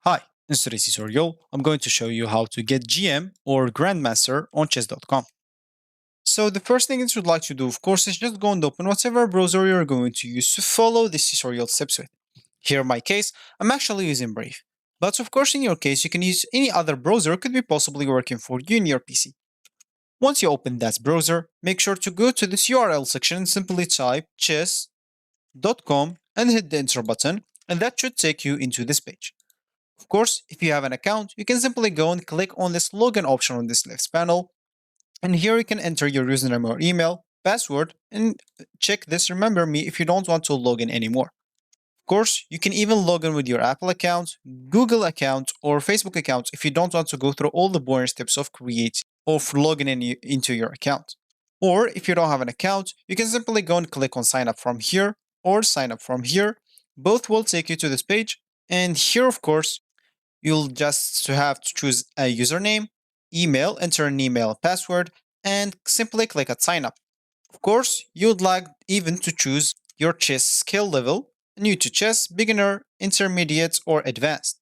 Hi, in today's tutorial, I'm going to show you how to get GM or grandmaster on chess.com. So the first thing that you'd like to do, of course, is just go and open whatever browser you're going to use to follow this tutorial steps with. Here in my case, I'm actually using Brave. But of course, in your case, you can use any other browser could be possibly working for you in your PC. Once you open that browser, make sure to go to this URL section and simply type chess.com and hit the enter button, and that should take you into this page. Of course, if you have an account, you can simply go and click on this login option on this left panel. And here you can enter your username or email, password, and check this remember me if you don't want to log in anymore. Of course, you can even log in with your Apple account, Google account, or Facebook account if you don't want to go through all the boring steps of logging into your account. Or if you don't have an account, you can simply go and click on sign up from here or sign up from here. Both will take you to this page. And here, of course, you'll just have to choose a username, email, enter an email password, and simply click at sign up. Of course, you'd like even to choose your chess skill level, new to chess, beginner, intermediate, or advanced.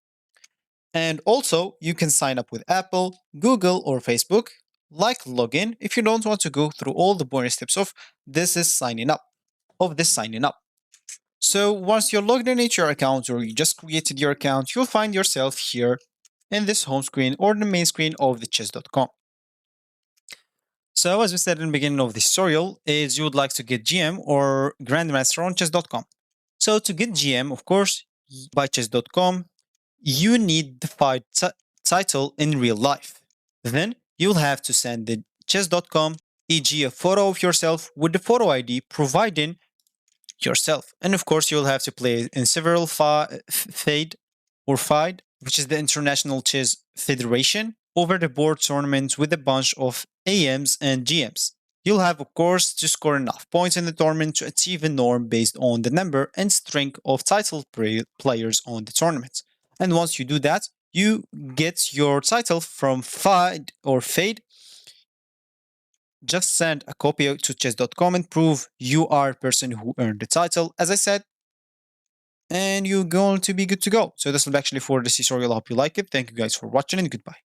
And also, you can sign up with Apple, Google, or Facebook, like login if you don't want to go through all the boring steps of signing up. So once you're logged in into your account or you just created your account, you'll find yourself here in this home screen or the main screen of the chess.com. So as we said in the beginning of this tutorial, is you would like to get GM or grandmaster on chess.com. So to get GM, of course, by chess.com, you need the fight title in real life. Then you'll have to send the chess.com, e.g. a photo of yourself with the photo ID providing yourself. And of course, you'll have to play in several FIDE, which is the International Chess Federation, over the board tournaments with a bunch of AMs and GMs. You'll have, of course, to score enough points in the tournament to achieve a norm based on the number and strength of title players on the tournament. And once you do that, you get your title from FIDE or FADE. Just send a copy to chess.com and prove you are a person who earned the title, as I said, and you're going to be good to go. So this is actually for this tutorial. I hope you like it. Thank you guys for watching and goodbye.